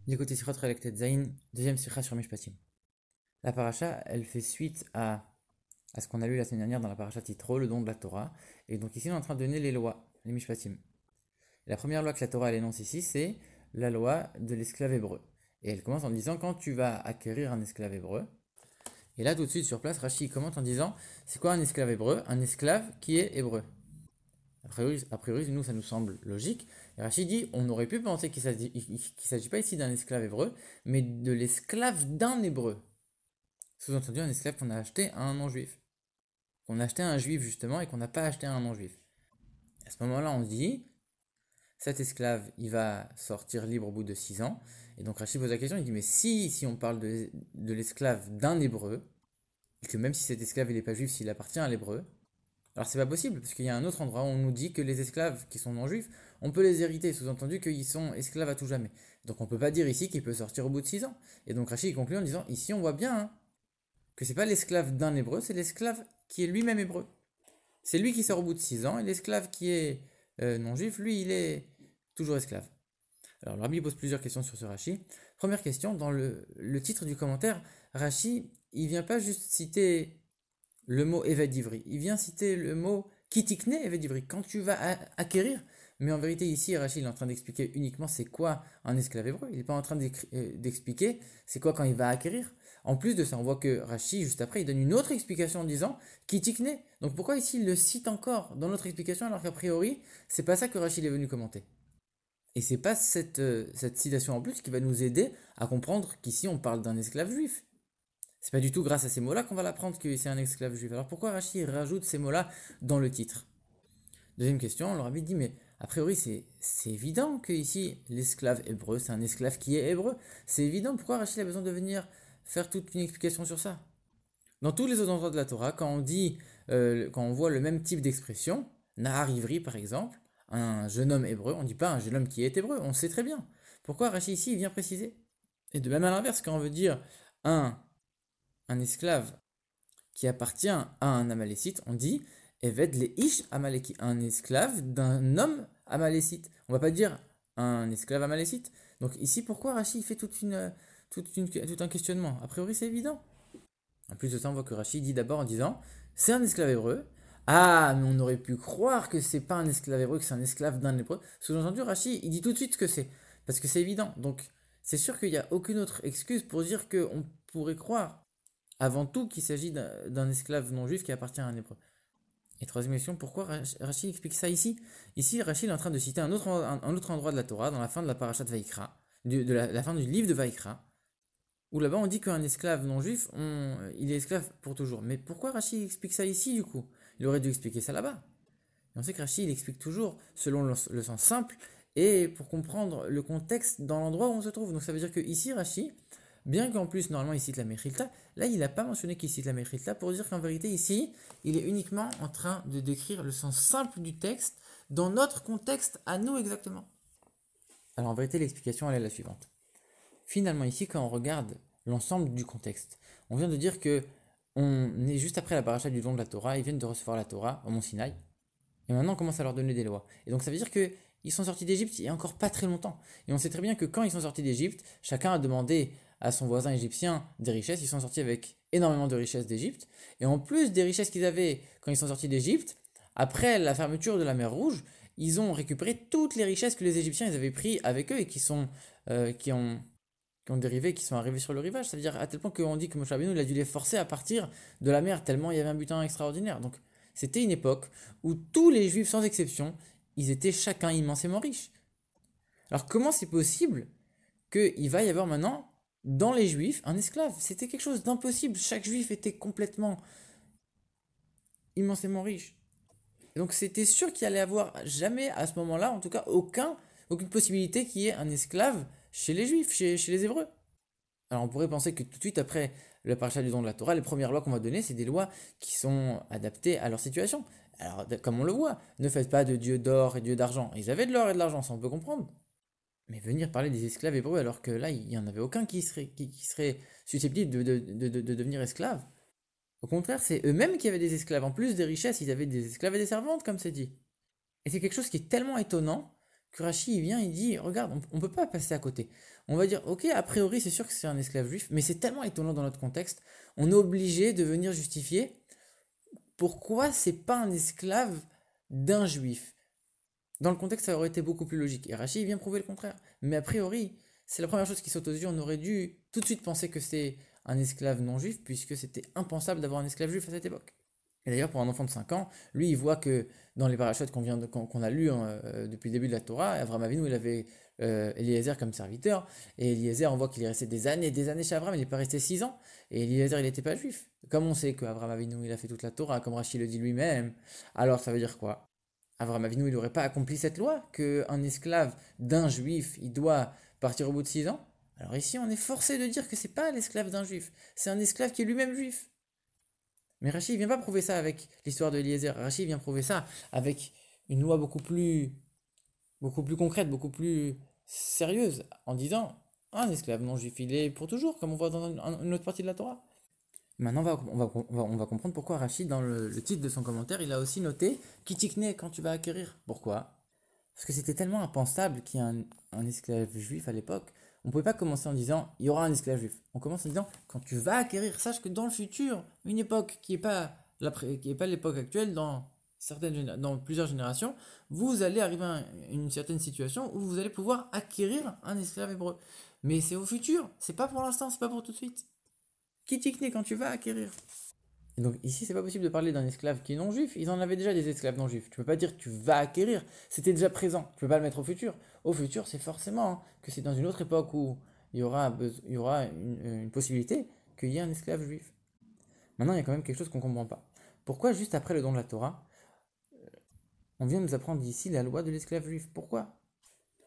L'écoute Sirot Relektet Zain, deuxième sikha sur Mishpatim. La paracha, elle fait suite à ce qu'on a lu la semaine dernière dans la paracha Titro, le don de la Torah. Et donc ici, on est en train de donner les lois, les Mishpatim. Et la première loi que la Torah elle énonce ici, c'est la loi de l'esclave hébreu. Et elle commence en disant quand tu vas acquérir un esclave hébreu. Et là, tout de suite sur place, Rashi commente en disant c'est quoi un esclave hébreu? Un esclave qui est hébreu. A priori, nous, ça nous semble logique. Et Rachid dit, on aurait pu penser qu'il ne s'agit pas ici d'un esclave hébreu, mais de l'esclave d'un hébreu. Sous-entendu, un esclave qu'on a acheté à un non-juif. Qu'on a acheté à un juif, justement, et qu'on n'a pas acheté à un non-juif. À ce moment-là, on se dit, cet esclave, il va sortir libre au bout de 6 ans. Et donc Rachid pose la question, il dit, mais si on parle de l'esclave d'un hébreu, et que même si cet esclave, il n'est pas juif, s'il appartient à l'hébreu, alors c'est pas possible, parce qu'il y a un autre endroit où on nous dit que les esclaves qui sont non-juifs, on peut les hériter, sous-entendu qu'ils sont esclaves à tout jamais. Donc on peut pas dire ici qu'il peut sortir au bout de 6 ans. Et donc Rachid conclut en disant, ici on voit bien que c'est pas l'esclave d'un hébreu, c'est l'esclave qui est lui-même hébreu. C'est lui qui sort au bout de 6 ans, et l'esclave qui est non-juif, lui, il est toujours esclave. Alors le Rabbi pose plusieurs questions sur ce Rashi. Première question, dans le titre du commentaire, Rashi, il vient pas juste citer le mot Eved Ivri. Il vient citer le mot Kitikne Eved Ivri, quand tu vas acquérir. Mais en vérité, ici, Rachid est en train d'expliquer uniquement c'est quoi un esclave hébreu. Il n'est pas en train d'expliquer c'est quoi quand il va acquérir. En plus de ça, on voit que Rachid, juste après, il donne une autre explication en disant Kitikne. Donc pourquoi ici il le cite encore dans notre explication alors qu'a priori, c'est pas ça que Rachid est venu commenter. Et c'est pas cette citation en plus qui va nous aider à comprendre qu'ici on parle d'un esclave juif. C'est pas du tout grâce à ces mots-là qu'on va l'apprendre que c'est un esclave juif. Alors pourquoi Rachid rajoute ces mots-là dans le titre? Deuxième question, on leur avait dit, mais a priori c'est évident que ici l'esclave hébreu, c'est un esclave qui est hébreu. C'est évident, pourquoi Rachid a besoin de venir faire toute une explication sur ça? Dans tous les autres endroits de la Torah, quand on dit, quand on voit le même type d'expression, Nahar Ivri par exemple, un jeune homme hébreu, on ne dit pas un jeune homme qui est hébreu, on sait très bien. Pourquoi Rachid ici il vient préciser? Et de même à l'inverse, quand on veut dire un, un esclave qui appartient à un Amalécite, on dit Eved le Ish Amaleki, un esclave d'un homme Amalécite. On va pas dire un esclave Amalécite. Donc ici, pourquoi Rachid fait tout un questionnement? A priori, c'est évident. En plus de ça, on voit que Rachid dit d'abord en disant c'est un esclave hébreu. Ah, mais on aurait pu croire que c'est pas un esclave hébreu, que c'est un esclave d'un hébreu. Sous-entendu, Rachid, il dit tout de suite ce que c'est. Parce que c'est évident. Donc, c'est sûr qu'il n'y a aucune autre excuse pour dire qu'on pourrait croire avant tout qu'il s'agit d'un esclave non juif qui appartient à un hébreu. Et troisième question, pourquoi Rachid explique ça ici? Ici, Rachid est en train de citer un autre endroit de la Torah, dans la fin de la parasha de Vaïkra, de la fin du livre de Vaïkra, où là-bas on dit qu'un esclave non juif, il est esclave pour toujours. Mais pourquoi Rachid explique ça ici du coup? Il aurait dû expliquer ça là-bas. Et on sait que Rachid il explique toujours selon le sens simple et pour comprendre le contexte dans l'endroit où on se trouve. Donc ça veut dire que ici, Rachid, bien qu'en plus, normalement, il cite la Mechilta, là, il n'a pas mentionné qu'il cite la Mechilta pour dire qu'en vérité, ici, il est uniquement en train de décrire le sens simple du texte dans notre contexte à nous exactement. Alors en vérité, l'explication, elle est la suivante. Finalement, ici, quand on regarde l'ensemble du contexte, on vient de dire que on est juste après la paracha du don de la Torah, ils viennent de recevoir la Torah au mont Sinaï, et maintenant on commence à leur donner des lois. Et donc ça veut dire que ils sont sortis d'Égypte il y a encore pas très longtemps. Et on sait très bien que quand ils sont sortis d'Égypte, chacun a demandé à son voisin égyptien des richesses. Ils sont sortis avec énormément de richesses d'Égypte. Et en plus des richesses qu'ils avaient quand ils sont sortis d'Égypte, après la fermeture de la mer Rouge, ils ont récupéré toutes les richesses que les Égyptiens ils avaient pris avec eux et qui ont dérivé, qui sont arrivés sur le rivage. Ça veut dire à tel point qu'on dit que Moshe Rabbeinu il a dû les forcer à partir de la mer tellement il y avait un butin extraordinaire. Donc c'était une époque où tous les juifs sans exception, ils étaient chacun immensément riches. Alors comment c'est possible qu'il va y avoir maintenant dans les juifs un esclave? C'était quelque chose d'impossible. Chaque juif était complètement immensément riche. Et donc c'était sûr qu'il allait avoir jamais à ce moment-là, en tout cas aucune possibilité qu'il y ait un esclave chez les juifs, chez les hébreux. Alors on pourrait penser que tout de suite après le parachat du don de la Torah, les premières lois qu'on va donner, c'est des lois qui sont adaptées à leur situation. Alors comme on le voit, ne faites pas de dieu d'or et dieu d'argent. Ils avaient de l'or et de l'argent, ça on peut comprendre. Mais venir parler des esclaves hébreux alors que là, il n'y en avait aucun qui serait susceptible de devenir esclave. Au contraire, c'est eux-mêmes qui avaient des esclaves. En plus des richesses, ils avaient des esclaves et des servantes, comme c'est dit. Et c'est quelque chose qui est tellement étonnant que Rachi il vient, il dit, regarde, on ne peut pas passer à côté. On va dire, ok, a priori c'est sûr que c'est un esclave juif, mais c'est tellement étonnant dans notre contexte, on est obligé de venir justifier pourquoi c'est pas un esclave d'un juif. Dans le contexte, ça aurait été beaucoup plus logique. Et Rachi vient prouver le contraire. Mais a priori, c'est la première chose qui saute aux yeux. On aurait dû tout de suite penser que c'est un esclave non juif, puisque c'était impensable d'avoir un esclave juif à cette époque. Et d'ailleurs, pour un enfant de 5 ans, lui, il voit que dans les parachutes qu'on a lus depuis le début de la Torah, Avram Avinu, il avait Eliezer comme serviteur. Et Eliezer, on voit qu'il est resté des années chez Avram, il n'est pas resté 6 ans. Et Eliezer, il n'était pas juif. Comme on sait qu'Avram Avinu, il a fait toute la Torah, comme Rachid le dit lui-même, alors ça veut dire quoi? Avram Avinu, il n'aurait pas accompli cette loi, qu'un esclave d'un juif, il doit partir au bout de 6 ans. Alors ici, on est forcé de dire que c'est pas l'esclave d'un juif, c'est un esclave qui est lui-même juif. Mais Rachid ne vient pas prouver ça avec l'histoire de Eliezer. Rachid vient prouver ça avec une loi beaucoup plus concrète, beaucoup plus sérieuse, en disant un esclave non juif, il est pour toujours, comme on voit dans une autre partie de la Torah. Maintenant, on va comprendre pourquoi Rachid, dans le titre de son commentaire, il a aussi noté Kitikne quand tu vas acquérir. Pourquoi? Parce que c'était tellement impensable qu'il y ait un esclave juif à l'époque. On ne pouvait pas commencer en disant il y aura un esclave juif. On commence en disant quand tu vas acquérir, sache que dans le futur, une époque qui n'est pas l'époque actuelle, dans plusieurs générations, vous allez arriver à une certaine situation où vous allez pouvoir acquérir un esclave hébreu. Mais c'est au futur, c'est pas pour l'instant, c'est pas pour tout de suite. Kitikne quand tu vas acquérir. Et donc ici, c'est pas possible de parler d'un esclave qui est non juif. Ils en avaient déjà des esclaves non juifs. Tu peux pas dire que tu vas acquérir. C'était déjà présent. Tu peux pas le mettre au futur. Au futur, c'est forcément que c'est dans une autre époque où il y aura une possibilité qu'il y ait un esclave juif. Maintenant, il y a quand même quelque chose qu'on comprend pas. Pourquoi juste après le don de la Torah, on vient de nous apprendre ici la loi de l'esclave juif? Pourquoi?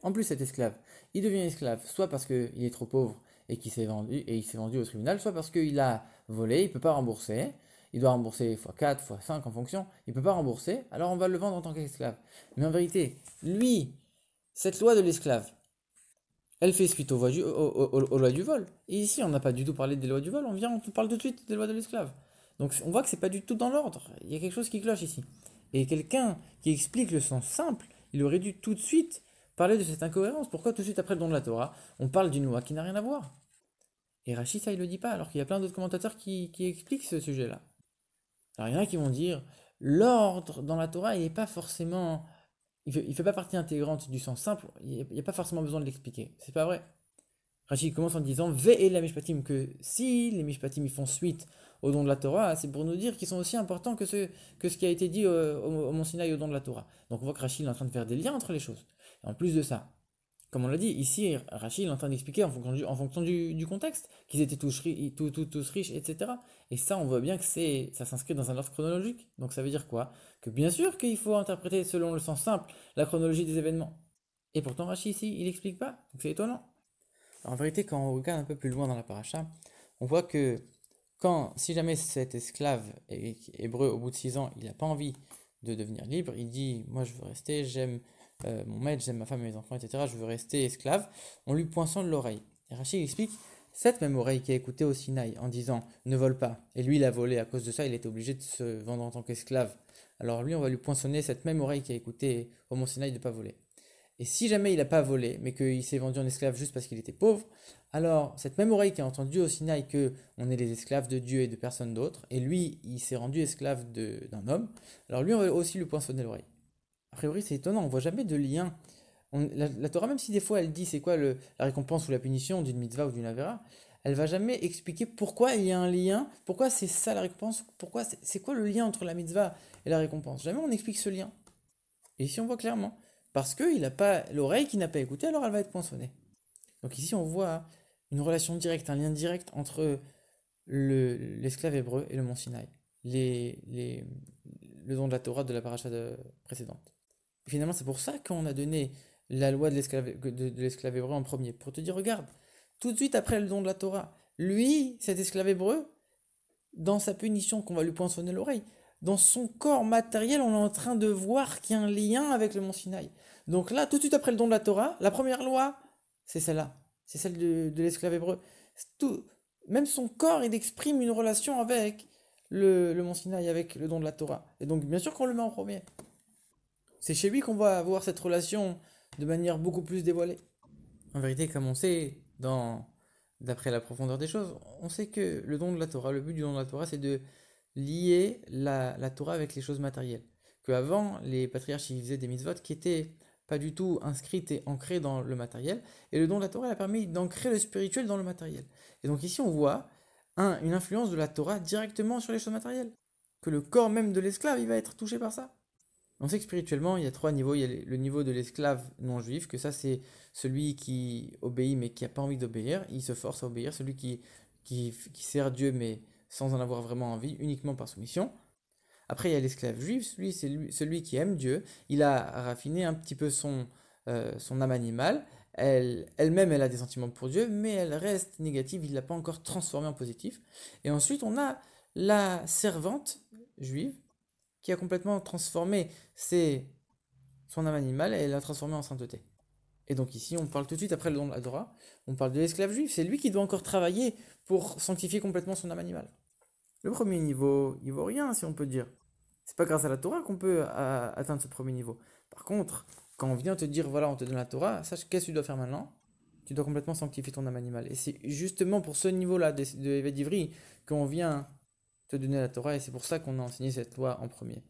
En plus, cet esclave, il devient esclave soit parce qu'il est trop pauvre et qu'il s'est vendu, il s'est vendu au tribunal, soit parce qu'il a volé, il ne peut pas rembourser, il doit rembourser x4, x5 en fonction, il ne peut pas rembourser, alors on va le vendre en tant qu'esclave. Mais en vérité, lui, cette loi de l'esclave, elle fait suite aux lois du vol. Et ici, on n'a pas du tout parlé des lois du vol, on parle tout de suite des lois de l'esclave. Donc on voit que c'est pas du tout dans l'ordre, il y a quelque chose qui cloche ici. Et quelqu'un qui explique le sens simple, il aurait dû tout de suite parler de cette incohérence. Pourquoi tout de suite après le don de la Torah, on parle d'une loi qui n'a rien à voir? Et Rachid, ça, il le dit pas, alors qu'il y a plein d'autres commentateurs qui expliquent ce sujet-là. Alors il y en a qui vont dire, l'ordre dans la Torah, il n'est pas forcément... Il fait pas partie intégrante du sens simple, il n'y a pas forcément besoin de l'expliquer. C'est pas vrai. Rachid commence en disant, Ve'el la mishpatim, que si les mishpatim ils font suite au don de la Torah, c'est pour nous dire qu'ils sont aussi importants que ce qui a été dit au Mont Sinaï au don de la Torah. Donc on voit que Rachid est en train de faire des liens entre les choses. Et en plus de ça, comme on l'a dit, ici, Rachid est en train d'expliquer en fonction du contexte, qu'ils étaient tous riches, etc. Et ça, on voit bien que ça s'inscrit dans un ordre chronologique. Donc ça veut dire quoi? Que bien sûr qu'il faut interpréter selon le sens simple la chronologie des événements. Et pourtant, Rachid ici, il n'explique pas. Donc c'est étonnant. Alors, en vérité, quand on regarde un peu plus loin dans la paracha, on voit que si jamais cet esclave hébreu, au bout de 6 ans, il n'a pas envie de devenir libre, il dit, moi je veux rester, j'aime mon maître, j'aime ma femme et mes enfants, etc. Je veux rester esclave. On lui poinçonne l'oreille. Et Rachid explique, cette même oreille qui a écouté au Sinaï en disant ne vole pas, et lui il a volé, à cause de ça il était obligé de se vendre en tant qu'esclave. Alors lui on va lui poinçonner cette même oreille qui a écouté au mont Sinaï de ne pas voler. Et si jamais il n'a pas volé, mais qu'il s'est vendu en esclave juste parce qu'il était pauvre, alors cette même oreille qui a entendu au Sinaï que on est les esclaves de Dieu et de personne d'autre, et lui il s'est rendu esclave d'un homme, alors lui on va aussi lui poinçonner l'oreille. A priori, c'est étonnant, on voit jamais de lien. La Torah, même si des fois elle dit c'est quoi la récompense ou la punition d'une mitzvah ou d'une avera, elle va jamais expliquer pourquoi il y a un lien, pourquoi c'est ça la récompense, pourquoi c'est quoi le lien entre la mitzvah et la récompense. Jamais on explique ce lien. Et ici on voit clairement, parce qu'il n'a pas l'oreille qui n'a pas écouté, alors elle va être poinçonnée. Donc ici on voit une relation directe, un lien direct entre l'esclave hébreu et le mont Sinaï, le don de la Torah de la paracha précédente. Et finalement, c'est pour ça qu'on a donné la loi de l'esclave hébreu en premier. Pour te dire, regarde, tout de suite après le don de la Torah, lui, cet esclave hébreu, dans sa punition qu'on va lui poinçonner l'oreille, dans son corps matériel, on est en train de voir qu'il y a un lien avec le mont Sinaï. Donc là, tout de suite après le don de la Torah, la première loi, c'est celle-là. C'est celle de l'esclave hébreu. Même son corps, il exprime une relation avec le mont Sinaï, avec le don de la Torah. Et donc, bien sûr qu'on le met en premier. C'est chez lui qu'on va avoir cette relation de manière beaucoup plus dévoilée. En vérité, comme on sait, d'après la profondeur des choses, on sait que le don de la Torah, le but du don de la Torah, c'est de lier la Torah avec les choses matérielles. Que avant, les patriarches ils faisaient des mitzvot qui étaient pas du tout inscrites et ancrées dans le matériel, et le don de la Torah a permis d'ancrer le spirituel dans le matériel. Et donc ici, on voit une influence de la Torah directement sur les choses matérielles. Que le corps même de l'esclave, il va être touché par ça. On sait que spirituellement, il y a trois niveaux. Il y a le niveau de l'esclave non juif, que ça c'est celui qui obéit mais qui n'a pas envie d'obéir, il se force à obéir. Celui qui sert Dieu mais sans en avoir vraiment envie, uniquement par soumission. Après, il y a l'esclave juif, lui c'est celui qui aime Dieu. Il a raffiné un petit peu son âme animale. Elle-même, elle a des sentiments pour Dieu, mais elle reste négative, il ne l'a pas encore transformée en positif. Et ensuite, on a la servante juive qui a complètement transformé son âme animale et l'a transformé en sainteté. Et donc ici, on parle tout de suite, après le don de la Torah, on parle de l'esclave juif. C'est lui qui doit encore travailler pour sanctifier complètement son âme animale. Le premier niveau, il vaut rien, si on peut dire. C'est pas grâce à la Torah qu'on peut atteindre ce premier niveau. Par contre, quand on vient te dire, voilà, on te donne la Torah, sache qu'est-ce que tu dois faire maintenant. Tu dois complètement sanctifier ton âme animale. Et c'est justement pour ce niveau-là de Évêque d'Ivry qu'on vient te donner la Torah, et c'est pour ça qu'on a enseigné cette loi en premier.